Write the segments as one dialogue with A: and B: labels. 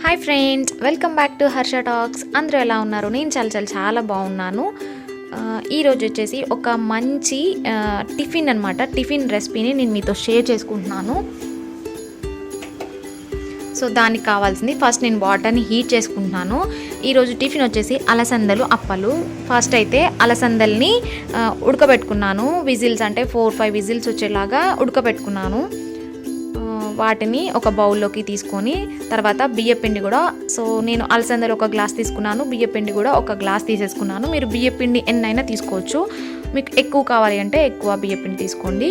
A: Hi friends, welcome back to Harsha talks. అందరూ ఎలా ఉన్నారు? నేను చాలా బాగున్నాను. ఈరోజు వచ్చేసి ఒక మంచి టిఫిన్ అనమాట. టిఫిన్ రెసిపీని నేను మీతో షేర్ చేసుకుంటున్నాను. సో దానికి కావాల్సింది ఫస్ట్ నేను వాటర్ని హీట్ చేసుకుంటున్నాను. ఈరోజు టిఫిన్ వచ్చేసి అలసందలు అప్పలు. ఫస్ట్ అయితే అలసందల్ని ఉడకబెట్టుకున్నాను. విజిల్స్ అంటే 4-5 విజిల్స్ వచ్చేలాగా ఉడకబెట్టుకున్నాను. వాటిని ఒక బౌల్లోకి తీసుకొని తర్వాత బియ్యపిండి కూడా, సో నేను అలసందలు ఒక గ్లాస్ తీసుకున్నాను, బియ్యపిండి కూడా ఒక గ్లాస్ తీసేసుకున్నాను. మీరు బియ్యపిండి ఎన్నైనా తీసుకోవచ్చు. మీకు ఎక్కువ కావాలి అంటే ఎక్కువ బియ్యపిండి తీసుకోండి.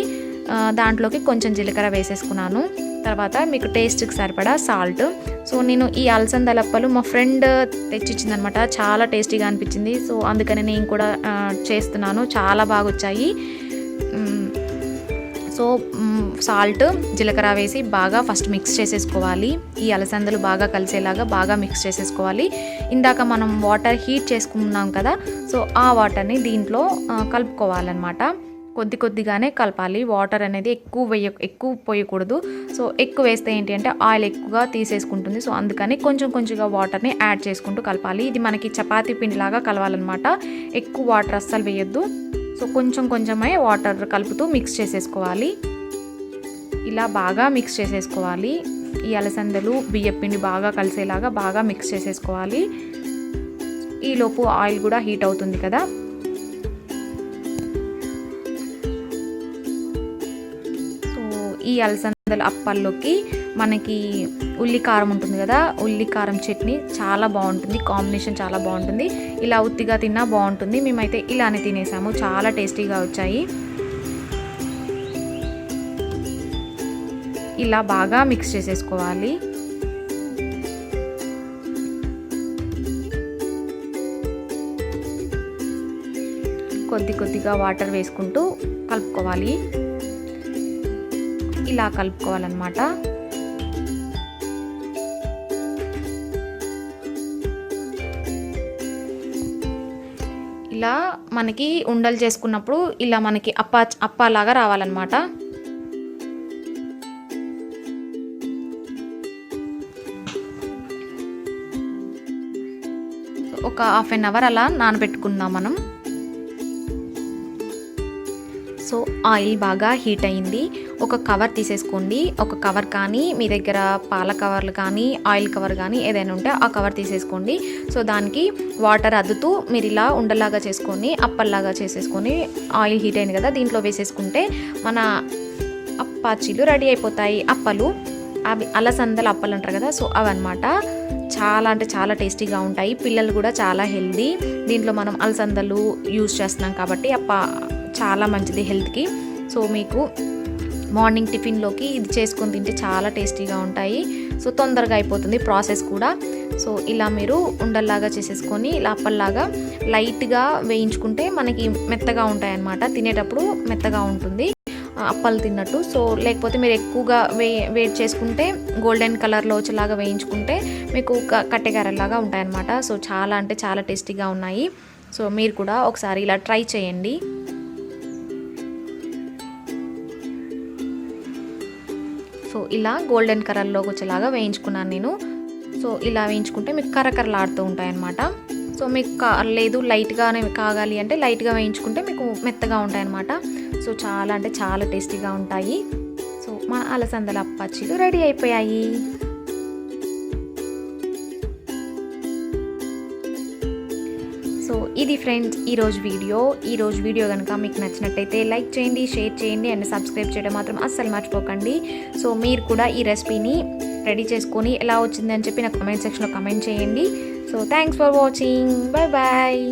A: దాంట్లోకి కొంచెం జీలకర్ర వేసేసుకున్నాను. తర్వాత మీకు టేస్ట్కి సరిపడా సాల్ట్. సో నేను ఈ అలసందలప్పలు మా ఫ్రెండ్ తెచ్చిచ్చిందనమాట. చాలా టేస్టీగా అనిపించింది. సో అందుకని నేను కూడా చేస్తున్నాను. చాలా బాగా వచ్చాయి. సో సాల్ట్, జీలకర్ర వేసి బాగా ఫస్ట్ మిక్స్ చేసేసుకోవాలి. ఈ అలసందలు బాగా కలిసేలాగా బాగా మిక్స్ చేసేసుకోవాలి. ఇందాక మనం వాటర్ హీట్ చేసుకున్నాం కదా, సో ఆ వాటర్ని దీంట్లో కలుపుకోవాలన్నమాట. కొద్దిగానే కలపాలి. వాటర్ అనేది ఎక్కువ పోయకూడదు. సో ఎక్కువ వేస్తే ఏంటి అంటే ఆయిల్ ఎక్కువగా తీసేసుకుంటుంది. సో అందుకని కొంచెంగా వాటర్ని యాడ్ చేసుకుంటూ కలపాలి. ఇది మనకి చపాతీ పిండిలాగా కలవాలన్నమాట. ఎక్కువ వాటర్ అస్సలు వేయొద్దు. సో కొంచెమే వాటర్ కలుపుతూ మిక్స్ చేసేసుకోవాలి. ఇలా బాగా మిక్స్ చేసేసుకోవాలి. ఈ అలసందలు బియ్యపిండి బాగా కలిసేలాగా బాగా మిక్స్ చేసేసుకోవాలి. ఈలోపు ఆయిల్ కూడా హీట్ అవుతుంది కదా. సో ఈ అలసందల అప్పల్లోకి మనకి ఉల్లి కారం ఉంటుంది కదా, ఉల్లి కారం చట్నీ చాలా బాగుంటుంది. కాంబినేషన్ చాలా బాగుంటుంది. ఇలా ఉత్తిగా తిన్నా బాగుంటుంది. మేమైతే ఇలానే తినేసాము. చాలా టేస్టీగా వచ్చాయి. ఇలా బాగా మిక్స్ చేసేసుకోవాలి. కొద్దిగా వాటర్ వేసుకుంటూ కలుపుకోవాలి. ఇలా కలుపుకోవాలన్నమాట. ఇలా మనకి ఉండలు చేసుకున్నప్పుడు ఇలా మనకి అప్పాలాగా రావాలన్నమాట. ఒక హాఫ్ అన్ అవర్ అలా నానబెట్టుకుందాం మనం. సో ఆయిల్ బాగా హీట్ అయింది. ఒక కవర్ తీసేసుకోండి. ఒక కవర్ కానీ మీ దగ్గర పాల కవర్లు కానీ ఆయిల్ కవర్ కానీ ఏదైనా ఉంటే ఆ కవర్ తీసేసుకోండి. సో దానికి వాటర్ అద్దుతూ మీరు ఇలా ఉండలాగా చేసుకొని అప్పల్లాగా చేసేసుకొని ఆయిల్ హీట్ అయింది కదా, దీంట్లో వేసేసుకుంటే మన అప్పాచీలు రెడీ అయిపోతాయి. అప్పలు, అవి అలసందలు అప్పలు అంటారు కదా, సో అవన్నమాట. చాలా టేస్టీగా ఉంటాయి. పిల్లలు కూడా చాలా హెల్దీ. దీంట్లో మనం అలసందలు యూజ్ చేస్తున్నాం కాబట్టి చాలా మంచిది హెల్త్కి. సో మీకు మార్నింగ్ టిఫిన్లోకి ఇది చేసుకొని తింటే చాలా టేస్టీగా ఉంటాయి. సో తొందరగా అయిపోతుంది ప్రాసెస్ కూడా. సో ఇలా మీరు ఉండల్లాగా చేసేసుకొని ఇలా అప్పల్లాగా లైట్గా వేయించుకుంటే మనకి మెత్తగా ఉంటాయన్నమాట. తినేటప్పుడు మెత్తగా ఉంటుంది అప్పలు తిన్నట్టు. సో లేకపోతే మీరు ఎక్కువగా వేడి చేసుకుంటే గోల్డెన్ కలర్లో వచ్చేలాగా వేయించుకుంటే మీకు కట్టెగారెల్లాగా ఉంటాయన్నమాట. సో చాలా టేస్టీగా ఉన్నాయి. సో మీరు కూడా ఒకసారి ఇలా ట్రై చేయండి. సో ఇలా గోల్డెన్ కలర్లోకి వచ్చేలాగా వేయించుకున్నాను నేను. సో ఇలా వేయించుకుంటే మీకు కరకరలాడుతూ ఉంటాయన్నమాట. సో మీకు లేదు లైట్గానే కాగాలి అంటే లైట్గా వేయించుకుంటే మీకు మెత్తగా ఉంటాయన్నమాట. సో చాలా టేస్టీగా ఉంటాయి. సో మా అలసందల అప్పాచీలు రెడీ అయిపోయాయి. సో ఇది ఫ్రెండ్స్ ఈరోజు వీడియో కనుక మీకు నచ్చినట్టయితే లైక్ చేయండి, షేర్ చేయండి అండ్ సబ్స్క్రైబ్ చేయడం మాత్రం అస్సలు మర్చిపోకండి. సో మీరు కూడా ఈ రెసిపీని రెడీ చేసుకొని ఎలా వచ్చిందని చెప్పి నాకు కామెంట్ సెక్షన్లో కామెంట్ చేయండి. So thanks for watching. Bye.